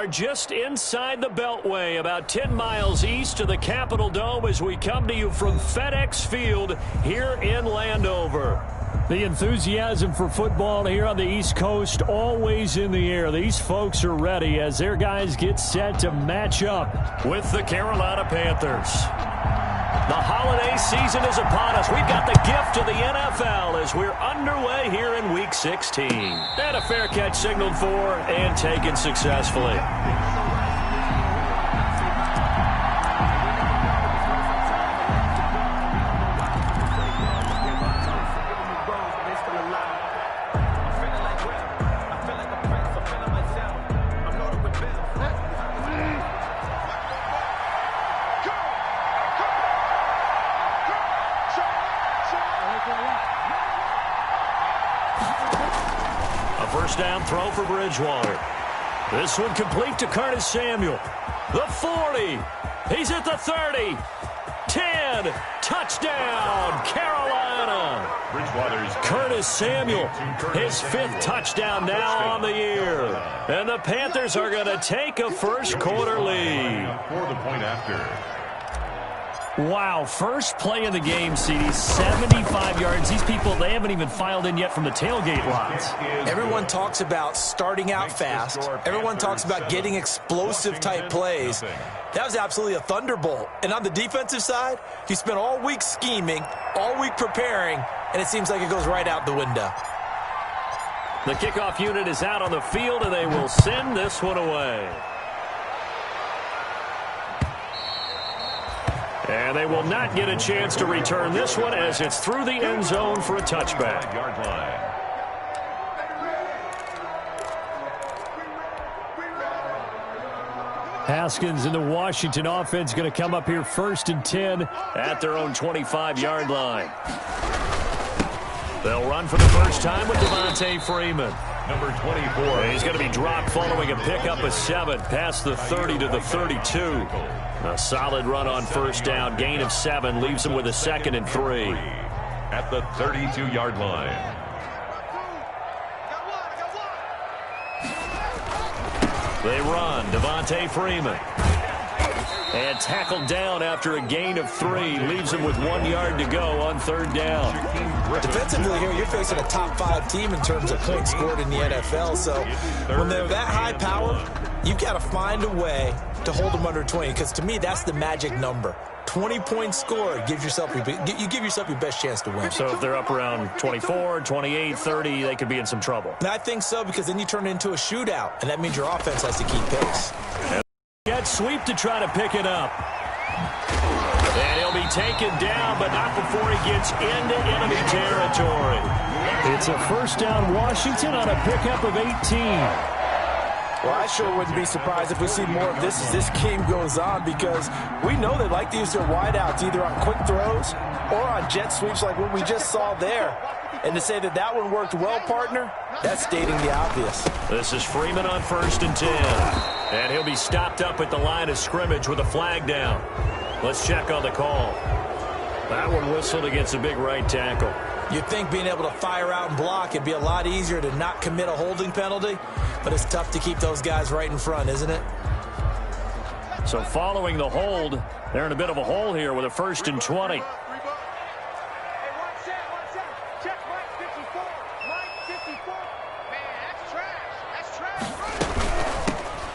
are just inside the Beltway, about 10 miles east of the Capitol Dome as we come to you from FedEx Field here in Landover. The enthusiasm for football here on the East Coast always in the air. These folks are ready as their guys get set to match up with the Carolina Panthers. The holiday season is upon us. We've got the gift of the NFL as we're underway here in Week 16. And a fair catch signaled for and taken successfully. Down throw for Bridgewater. This one complete to Curtis Samuel. The 40. He's at the 30. 10. Touchdown, Carolina. Curtis Samuel, his 5th touchdown now on the year. And the Panthers are going to take a first quarter lead. For the point after. Wow, first play of the game, CD, 75 yards. These people, they haven't even filed in yet from the tailgate lots. Everyone talks about starting out fast. Everyone talks about getting explosive-type plays. That was absolutely a thunderbolt. And on the defensive side, you spent all week scheming, all week preparing, and it seems like it goes right out the window. The kickoff unit is out on the field, and they will send this one away. And they will not get a chance to return this one as it's through the end zone for a touchback. Haskins and the Washington offense going to come up here 1st and 10 at their own 25-yard line. They'll run for the first time with Devontae Freeman. Number 24. He's going to be dropped following a pickup of 7 past the 30 to the 32. A solid run on first down. Gain of 7 leaves him with a 2nd and 3. At the 32-yard line. They run. Devontae Freeman. And tackled down after a gain of 3. Leaves him with 1 yard to go on 3rd down. Defensively here, you're facing a top 5 team in terms of points scored in the NFL. So when they're that high power, you've got to find a way to hold them under 20. Because to me, that's the magic number. 20 points scored gives yourself you give yourself your best chance to win. So if they're up around 24, 28, 30, they could be in some trouble. And I think so, because then you turn it into a shootout, and that means your offense has to keep pace. Jet sweep to try to pick it up. And he'll be taken down, but not before he gets into enemy territory. It's a first down Washington on a pickup of 18. Well, I sure wouldn't be surprised if we see more of this as this game goes on, because we know they like to use their wideouts either on quick throws or on jet sweeps like what we just saw there. And to say that that one worked well, partner, that's stating the obvious. This is Freeman on 1st and 10. And he'll be stopped up at the line of scrimmage with a flag down. Let's check on the call. That one whistled against a big right tackle. You'd think being able to fire out and block it'd be a lot easier to not commit a holding penalty, but it's tough to keep those guys right in front, isn't it? So following the hold, they're in a bit of a hole here with a 1st and 20.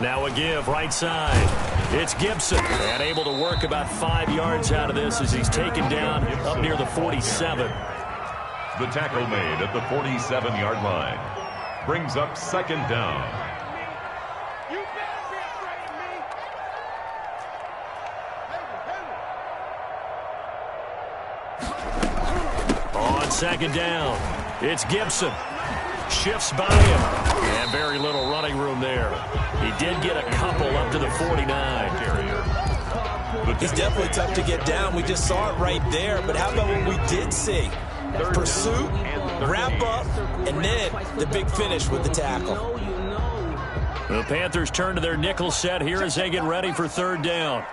Now a give right side. It's Gibson, and able to work about 5 yards out of this as he's taken down up near the 47. The tackle made at the 47-yard line. Brings up 2nd down. You better be afraid of me. On 2nd down, it's Gibson. Shifts by him. And very little running room there. He did get a couple up to the 49. He's definitely tough to get down. We just saw it right there. But how about what we did see? Pursuit, wrap up, and then the big finish with the tackle. The Panthers turn to their nickel set here as they get ready for 3rd down.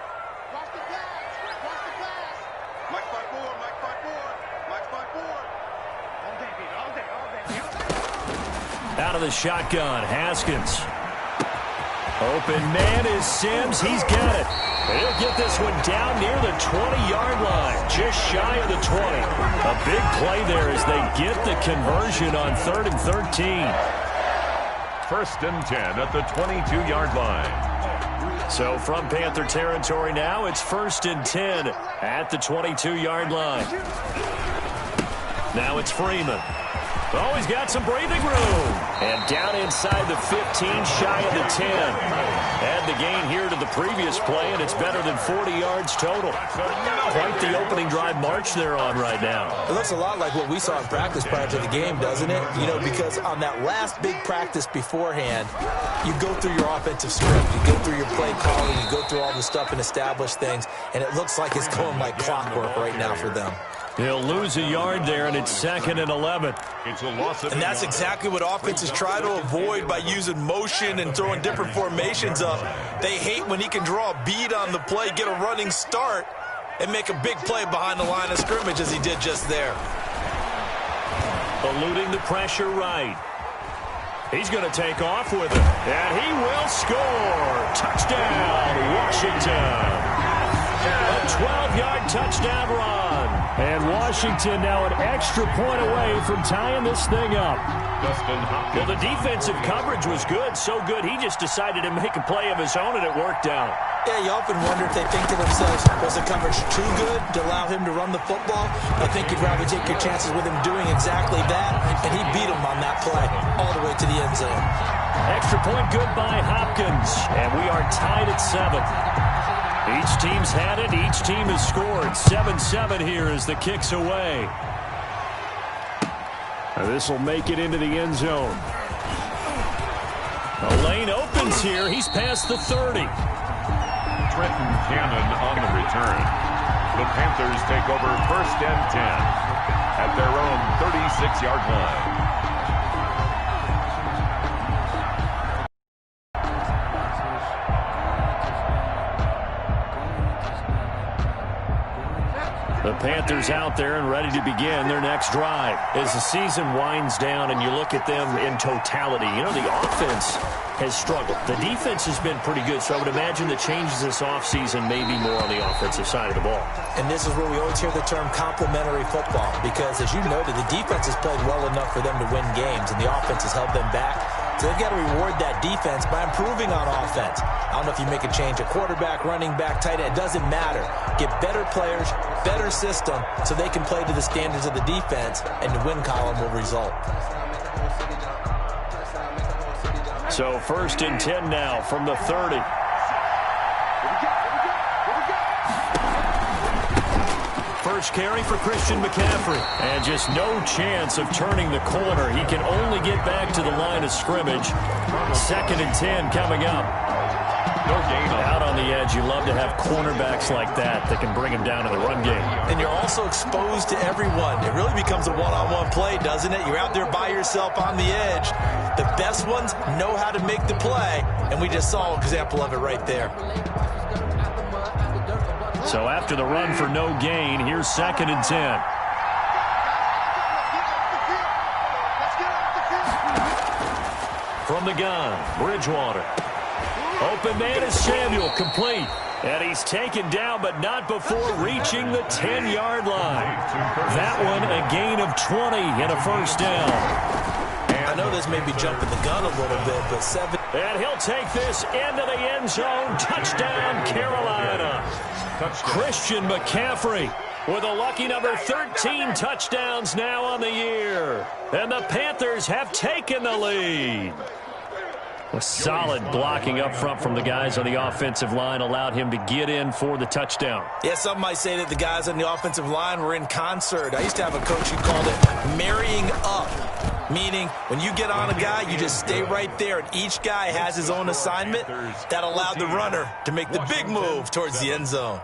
Out of the shotgun, Haskins. Open man is Sims. He's got it. He'll get this one down near the 20-yard line, just shy of the 20. A big play there as they get the conversion on 3rd and 13. 1st and 10 at the 22-yard line. So from Panther territory now, it's 1st and 10 at the 22-yard line. Now it's Freeman. Oh, he's got some breathing room. And down inside the 15, shy of the 10. Add the gain here to the previous play, and it's better than 40 yards total. Quite the opening drive march they're on right now. It looks a lot like what we saw in practice prior to the game, doesn't it? You know, because on that last big practice beforehand, you go through your offensive script, you go through your play calling, you go through all the stuff and establish things, and it looks like it's going like clockwork right now for them. He'll lose a yard there, and it's 2nd and 11. It's a loss of And that's exactly what offenses try to avoid by using motion and throwing different formations up. They hate when he can draw a bead on the play, get a running start, and make a big play behind the line of scrimmage as he did just there. Eluding the pressure right. He's going to take off with it, and he will score. Touchdown, Washington. A 12-yard touchdown run. And Washington now an extra point away from tying this thing up. Well, the defensive coverage was good, so good he just decided to make a play of his own, and it worked out. Yeah, you often wonder if they think to themselves, was the coverage too good to allow him to run the football? I think you'd rather take your chances with him doing exactly that, and he beat him on that play all the way to the end zone. Extra point good by Hopkins, and we are tied at 7. Each team's had it. Each team has scored. 7-7 here as the kick's away. This will make it into the end zone. A lane opens here. He's past the 30. Trenton Cannon on the return. The Panthers take over 1st and 10 at their own 36-yard line. The Panthers out there and ready to begin their next drive. As the season winds down and you look at them in totality, you know, the offense has struggled. The defense has been pretty good, so I would imagine the changes this offseason may be more on the offensive side of the ball. And this is where we always hear the term complementary football, because as you noted, the defense has played well enough for them to win games, and the offense has held them back. So they've got to reward that defense by improving on offense. I don't know if you make a change at quarterback, running back, tight end. It doesn't matter. Get better players, better system, so they can play to the standards of the defense, and the win column will result. So 1st and 10 now from the 30. First carry for Christian McCaffrey. And just no chance of turning the corner. He can only get back to the line of scrimmage. 2nd and 10 coming up. No gain out on the edge. You love to have cornerbacks like that can bring him down in the run game. And you're also exposed to everyone. It really becomes a one-on-one play, doesn't it? You're out there by yourself on the edge. The best ones know how to make the play, and we just saw an example of it right there. So after the run for no gain, here's 2nd and 10. From the gun, Bridgewater. Open man is Samuel, complete. And he's taken down, but not before reaching the 10-yard line. That one a gain of 20 and a first down. I know this may be jumping the gun a little bit, but 7. And he'll take this into the end zone. Touchdown, Carolina. Christian McCaffrey with a lucky number 13 touchdowns now on the year. And the Panthers have taken the lead. A solid blocking up front from the guys on the offensive line allowed him to get in for the touchdown. Yeah, some might say that the guys on the offensive line were in concert. I used to have a coach who called it marrying up, meaning when you get on a guy, you just stay right there, and each guy has his own assignment. That allowed the runner to make the big move towards the end zone.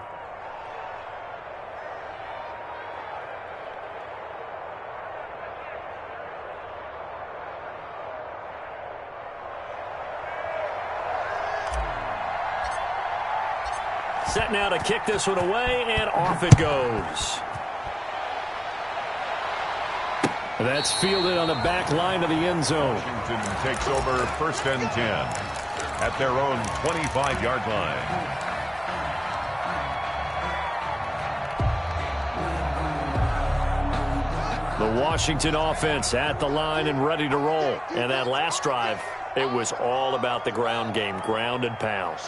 Set now to kick this one away, and off it goes. That's fielded on the back line of the end zone. Washington takes over 1st and 10. at their own 25-yard line. The Washington offense at the line and ready to roll. And that last drive, it was all about the ground game, ground and pound.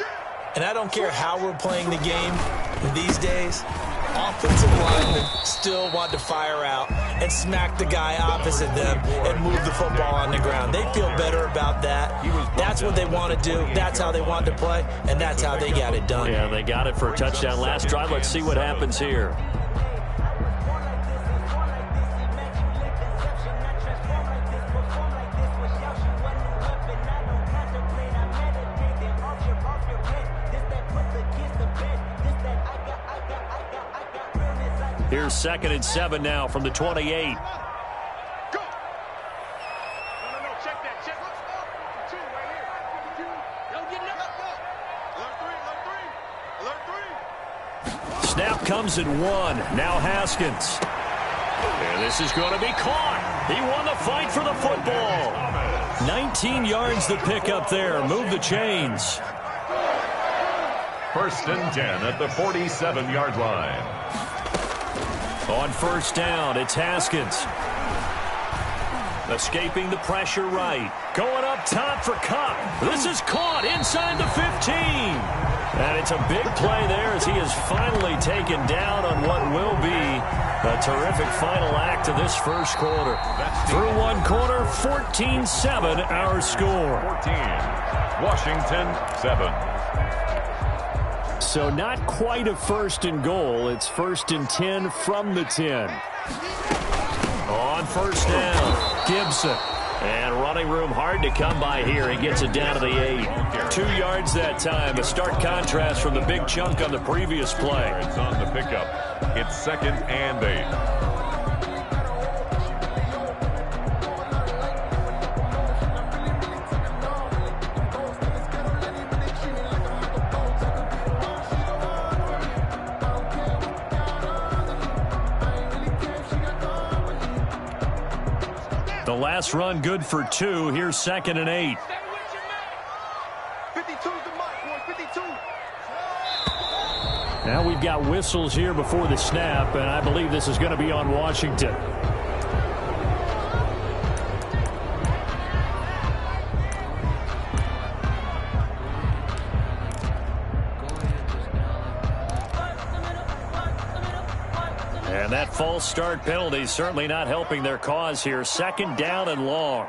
And I don't care how we're playing the game these days, offensive linemen still want to fire out and smack the guy opposite them and move the football on the ground. They feel better about that. That's what they want to do. That's how they want to play, and that's how they got it done. Yeah, they got it for a touchdown last drive. Let's see what happens here. Here's 2nd and 7 now from the 28. Go. No, check that. Check. Two right here. Don't get enough. Alert 3. Snap comes at 1. Now Haskins. And this is going to be caught. He won the fight for the football. 19 yards the pick up there. Move the chains. 1st and 10 at the 47-yard line. On 1st down, it's Haskins. Escaping the pressure right. Going up top for Cup. This is caught inside the 15. And it's a big play there as he is finally taken down on what will be a terrific final act of this first quarter. Through one quarter, 14-7 our score. 14, Washington 7. So not quite a 1st and goal. It's 1st and 10 from the 10. On 1st down, Gibson. And running room hard to come by here. He gets it down to the 8. 2 yards that time. A stark contrast from the big chunk on the previous play. It's on the pickup. It's 2nd and 8. The last run good for 2. Here's 2nd and 8. 52's the mark, boy. 52. Now we've got whistles here before the snap, and I believe this is going to be on Washington. And that false start penalty certainly not helping their cause here. 2nd down and long.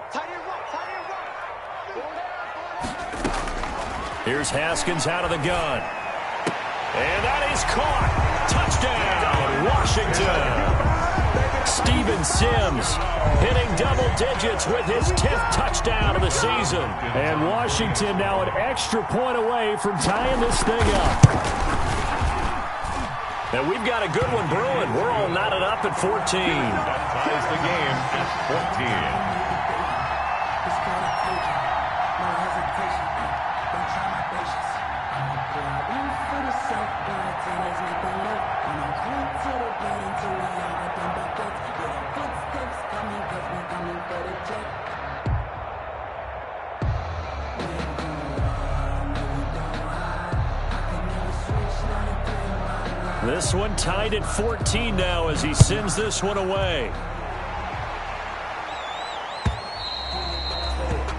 Here's Haskins out of the gun. And that is caught. Touchdown, Washington. Steven Sims hitting double digits with his 10th touchdown of the season. And Washington now an extra point away from tying this thing up. And we've got a good one brewing. We're all knotted up at 14. That ties the game at 14. This one tied at 14 now as he sends this one away.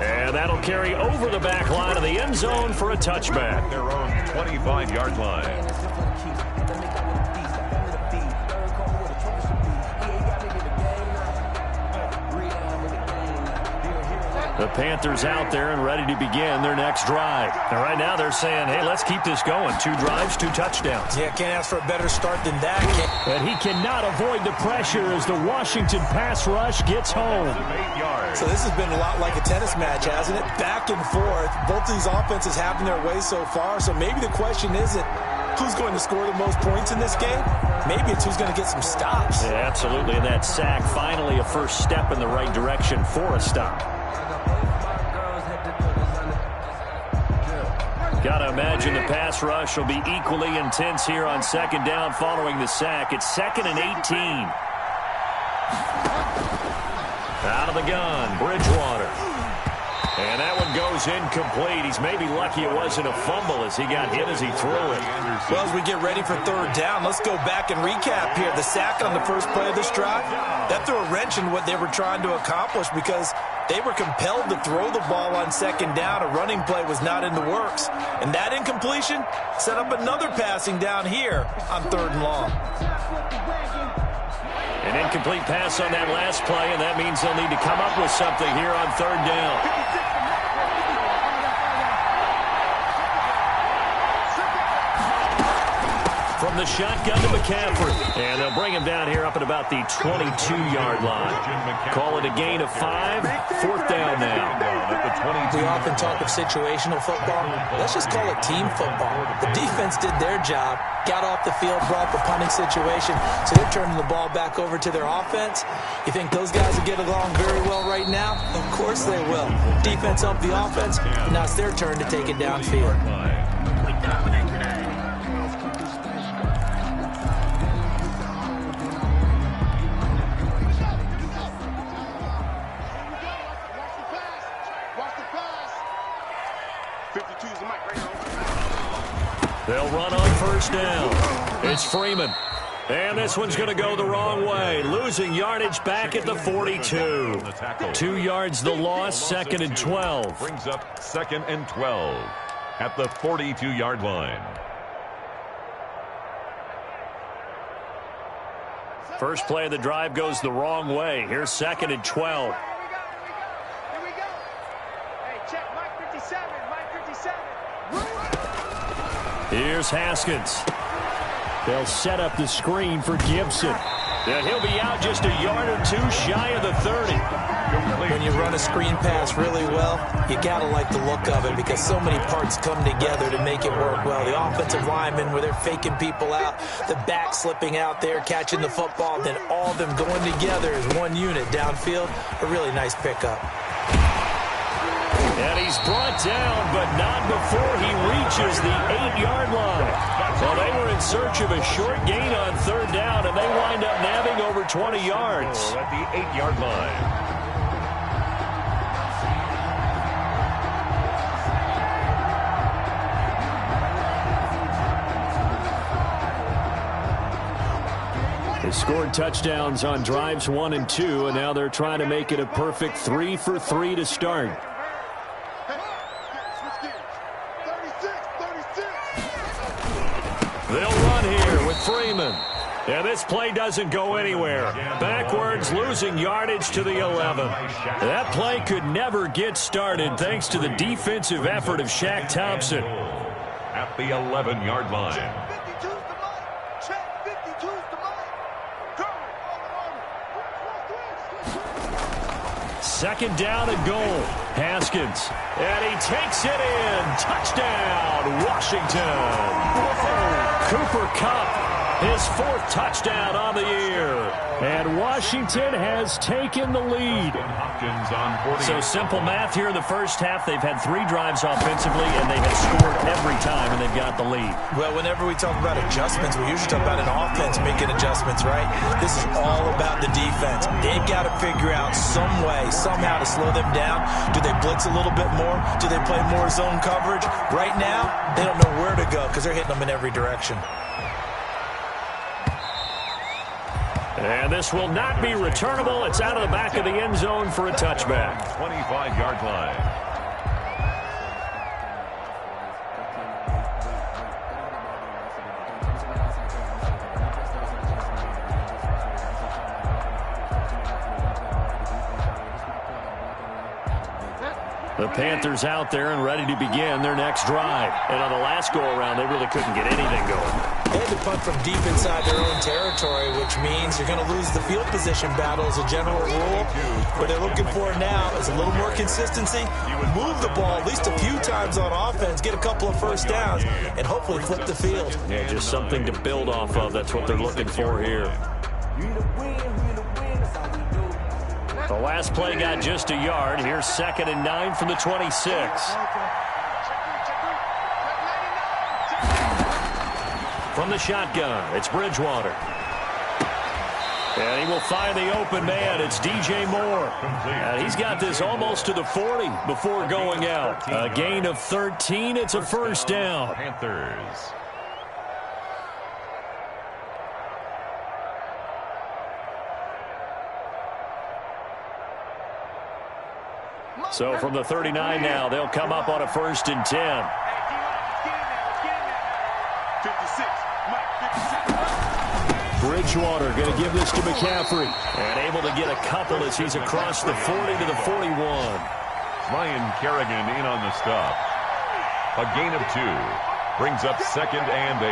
And that'll carry over the back line of the end zone for a touchback. Their own 25-yard line. The Panthers out there and ready to begin their next drive. And right now they're saying, hey, let's keep this going. 2 drives, 2 touchdowns. Yeah, can't ask for a better start than that. And he cannot avoid the pressure as the Washington pass rush gets home. 8 yards. So this has been a lot like a tennis match, hasn't it? Back and forth. Both of these offenses having their way so far. So maybe the question isn't who's going to score the most points in this game. Maybe it's who's going to get some stops. Yeah, absolutely. And that sack, finally a first step in the right direction for a stop. Got to imagine the pass rush will be equally intense here on 2nd down following the sack. It's 2nd and 18. Out of the gun, Bridgewater. And that one goes is incomplete. He's maybe lucky it wasn't a fumble as he got hit as he threw it. Well, as we get ready for third down, let's go back and recap here. The sack on the first play of this drive, that threw a wrench in what they were trying to accomplish because they were compelled to throw the ball on second down. A running play was not in the works. And that incompletion set up another passing down here on third and long. An incomplete pass on that last play, and that means they'll need to come up with something here on third down. From the shotgun to McCaffrey. And they'll bring him down here up at about the 22-yard line. Call it a gain of 5. Fourth down now. We often talk of situational football. Let's just call it team football. The defense did their job, got off the field, brought the punting situation, so they're turning the ball back over to their offense. You think those guys will get along very well right now? Of course they will. Defense helped the offense, and now it's their turn to take it downfield. They'll run on first down. It's Freeman. And this one's going to go the wrong way. Losing yardage back at the 42. 2 yards the loss, second and 12. Brings up second and 12 at the 42-yard line. First play of the drive goes the wrong way. Here's second and 12. Here we go. Hey, check Mike 57. Mike 57. Here's Haskins. They'll set up the screen for Gibson. And he'll be out just a yard or two shy of the 30. When you run a screen pass really well, you got to like the look of it because so many parts come together to make it work well. The offensive linemen, where they're faking people out, the back slipping out there, catching the football, then all of them going together as one unit downfield. A really nice pickup. And he's brought down, but not before he reaches the 8-yard line. Well, they were in search of a short gain on third down, and they wind up nabbing over 20 yards. At the 8-yard line. They scored touchdowns on drives 1 and 2, and now they're trying to make it a perfect 3 for 3 to start. They'll run here with Freeman. And this play doesn't go anywhere. Backwards, losing yardage to the 11. That play could never get started thanks to the defensive effort of Shaq Thompson. At the 11-yard line. Second down and goal. Haskins. And he takes it in. Touchdown, Washington. Cooper Kupp, his 4th touchdown on the year. And Washington has taken the lead. So simple math here in the first half. They've had 3 drives offensively, and they have scored every time, and they've got the lead. Well, whenever we talk about adjustments, we usually talk about an offense making adjustments, right? This is all about the defense. They've got to figure out some way, somehow to slow them down. Do they blitz a little bit more? Do they play more zone coverage? Right now, they don't know where to go because they're hitting them in every direction. And this will not be returnable. It's out of the back of the end zone for a touchback. 25-yard line. The Panthers out there and ready to begin their next drive. And on the last go-around, they really couldn't get anything going. They had to punt from deep inside their own territory, which means you're going to lose the field position battle as a general rule. What they're looking for now is a little more consistency, move the ball at least a few times on offense, get a couple of first downs, and hopefully flip the field. Yeah, just something to build off of. That's what they're looking for here. The last play got just a yard. Here's second and 9 from the 26. From the shotgun, it's Bridgewater. And he will find the open man. It's DJ Moore. And he's got this almost to the 40 before going out. A gain of 13. It's a first down. Panthers. So from the 39 now, they'll come up on a 1st and 10. 56. Mike, 56. Bridgewater going to give this to McCaffrey. And able to get a couple as he's across the 40 to the 41. Ryan Kerrigan in on the stop. A gain of 2. Brings up 2nd and 8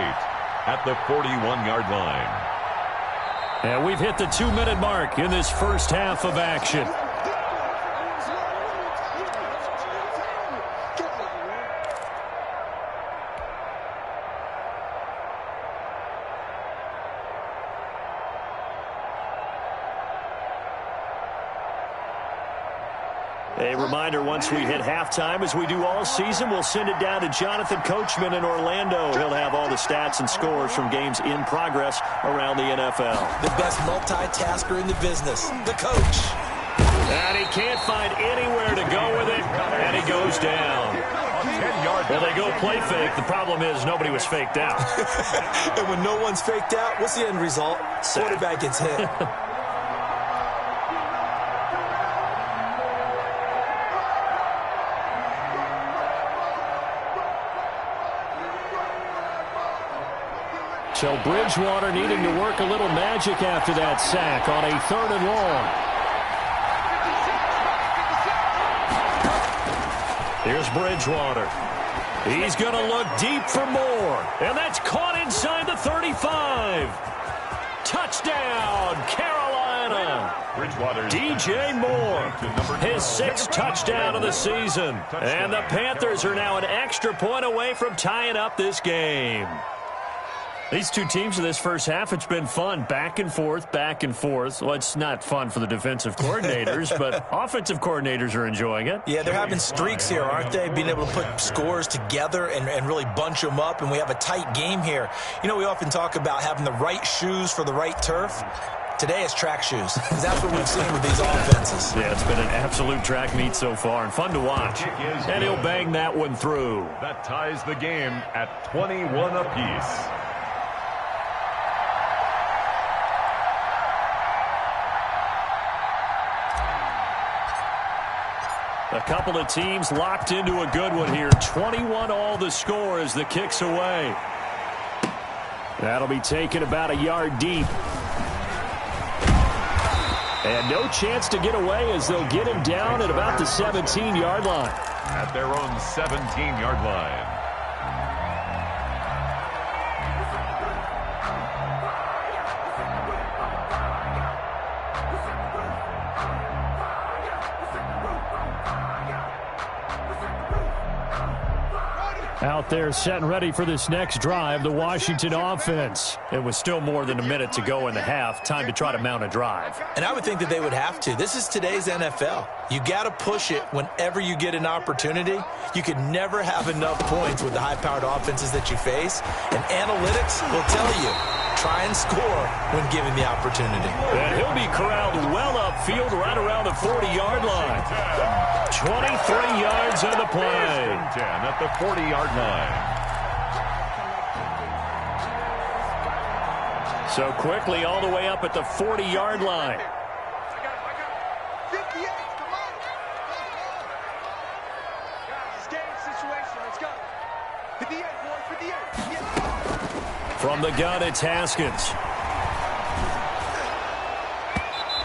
at the 41-yard line. And we've hit the 2-minute mark in this first half of action. A reminder, once we hit halftime, as we do all season, we'll send it down to Jonathan Coachman in Orlando. He'll have all the stats and scores from games in progress around the NFL. The best multitasker in the business, the coach. And he can't find anywhere to go with it, and he goes down. Well, they go play fake. The problem is nobody was faked out. And when no one's faked out, what's the end result? Quarterback gets hit. So Bridgewater needing to work a little magic after that sack on a 3rd and long. Here's Bridgewater. He's going to look deep for more. And that's caught inside the 35. Touchdown, Carolina. DJ Moore, his 6th touchdown of the season. And the Panthers are now an extra point away from tying up this game. These two teams in this first half, it's been fun. Back and forth, back and forth. Well, it's not fun for the defensive coordinators, but offensive coordinators are enjoying it. Yeah, they're having streaks here, aren't they? Being able to put scores together and really bunch them up, and we have a tight game here. You know, we often talk about having the right shoes for the right turf. Today it's track shoes, because that's what we've seen with these offenses. Yeah, it's been an absolute track meet so far, and fun to watch. And he'll bang that one through. That ties the game at 21 apiece. A couple of teams locked into a good one here. 21 all the score as the kick's away. That'll be taken about a yard deep. And no chance to get away as they'll get him down at about the 17-yard line. At their own 17-yard line. Out there set and ready for this next drive, the Washington offense. It was still more than a minute to go in the half. Time to try to mount a drive. And I would think that they would have to. This is today's NFL. You got to push it whenever you get an opportunity. You can never have enough points with the high-powered offenses that you face. And analytics will tell you, try and score when given the opportunity. And he'll be corralled well upfield right around the 40-yard line. 23 yards on the play. 10 at the 40-yard line. So quickly all the way up at the 40-yard line. I got 58. Come on. Guys, it's game situation. Let's go. 58, boys. 58. From the gun, it's Haskins.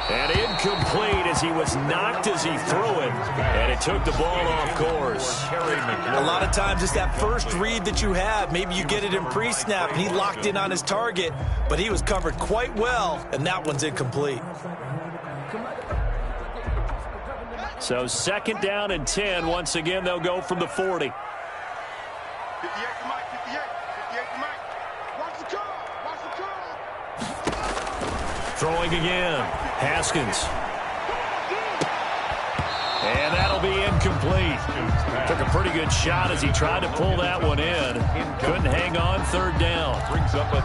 And incomplete as he was knocked as he threw it. And it took the ball off course. A lot of times it's that first read that you have. Maybe you get it in pre-snap, and he locked in on his target, but he was covered quite well, and that one's incomplete. So 2nd down and 10. Once again, they'll go from the 40. 58 to Mike. 58. 58 to Mike. Watch the curl. Watch the curl. Throwing again. Haskins. And that'll be incomplete. Took a pretty good shot as he tried to pull that one in. Couldn't hang on, third down.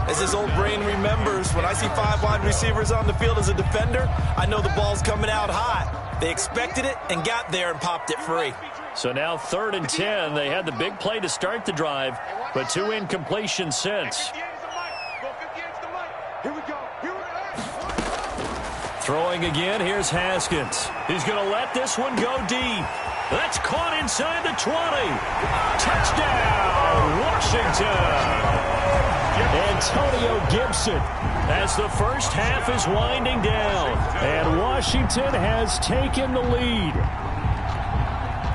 As his old brain remembers, when I see 5 wide receivers on the field as a defender, I know the ball's coming out hot. They expected it and got there and popped it free. So now 3rd and 10. They had the big play to start the drive, but 2 incompletions since. Throwing again, here's Haskins. He's going to let this one go deep. That's caught inside the 20. Touchdown, Washington. Antonio Gibson as the first half is winding down. And Washington has taken the lead.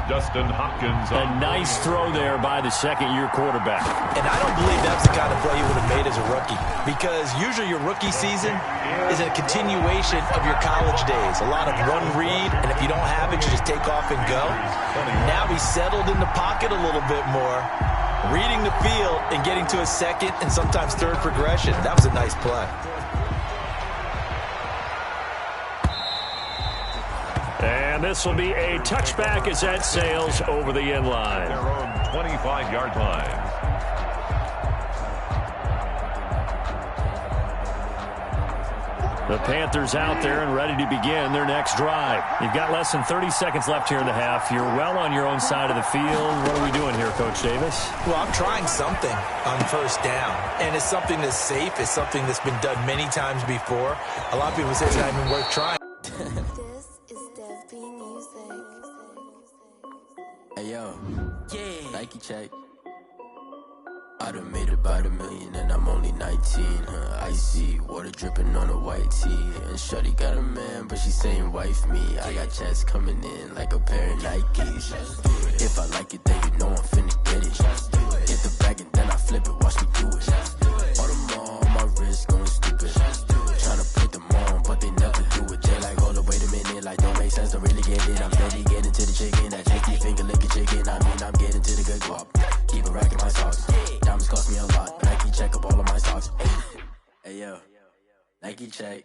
Dustin Hopkins. A nice throw there by the second-year quarterback. And I don't believe that's the kind of play you would have made as a rookie, because usually your rookie season is a continuation of your college days. A lot of one read, and if you don't have it, you just take off and go. Now he's settled in the pocket a little bit more, reading the field and getting to a second and sometimes third progression. That was a nice play. And this will be a touchback as that sails over the end line. Their own 25-yard line. The Panthers out there and ready to begin their next drive. You've got less than 30 seconds left here in the half. You're well on your own side of the field. What are we doing here, Coach Davis? Well, I'm trying something on first down, and it's something that's safe. It's something that's been done many times before. A lot of people say it's not even worth trying. Hey yo, yeah. Nike check. I done made about $1 million and I'm only 19. Icy water dripping on a white tee. And shorty got a man, but she saying wife me. I got checks coming in like a pair of Nikes. If I like it, then you know I'm finna get it. Get the bag and then I flip it, watch me do it. All them on my wrist going stupid. Tryna put them on, but they never do it. They like, hold up, wait a minute, like don't make sense, don't really get it. I'm steady getting to the chicken, that tasty finger licking chicken. I mean, I'm getting to the good guap. Keep a rack in my socks. Diamonds cost me a lot. Nike check up all of my stocks. Hey yo, Nike check.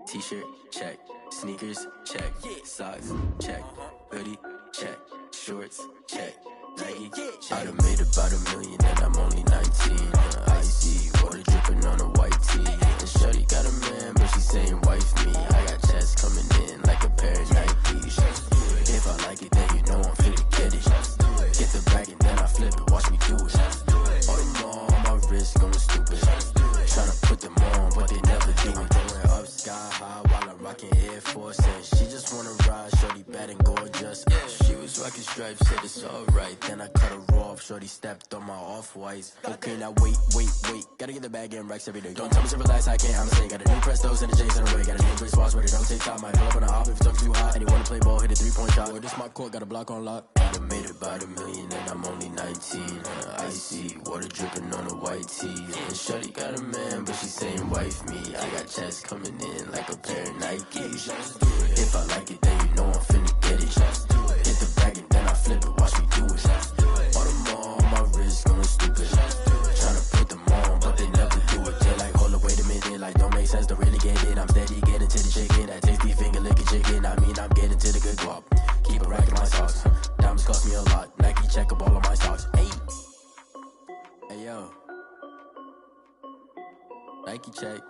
T-shirt check. Sneakers check. Socks check. Hoodie check. Shorts check. Nike check. I done made about $1 million and I'm only 19. Icy water dripping on a white tee. And shorty got a man, but she saying wife me. I got checks coming in like a pair of Nikes. If I like it, then you know I'm finna get it. Get the bag and then I flip it, watch me do it. All them on my wrist going stupid. Tryna put them on, but they never do it. Going up sky high while I'm rocking Air Force. And she just wanna ride, shorty bad and gorgeous. She was rocking stripes, said it's alright. Then I cut her off, shorty stepped on my off-whites. Okay, now wait. Gotta get the bag and racks every day. Don't tell me to relax, I can't, I'm saying. Got a new Prestos and a J's in a way. Got a new Chris Foss, but it don't take time. Might pull up on a hop if it talks too hot. And you wanna play ball, hit a 3-point shot. Or this my court, got a block on lock. I done made about $1 million and I'm only 19. Icy water dripping on a white tee. And shorty got a man, but she saying wife me. I got checks coming in like a pair of Nikes. If I like it, then you know I'm finna get it. Hit the bag and then I flip it, watch me do it. All them on my wrist going stupid. Tryna put them on, but they never do it. They like, hold up, wait a minute, like don't make sense, don't really get it. I'm steady getting to the chicken, that tasty finger licking chicken. I mean, I'm getting to the good guap. Keep a rack in my socks. Diamonds cost me a lot. Nike check up all of my stocks. Hey yo, Nike check.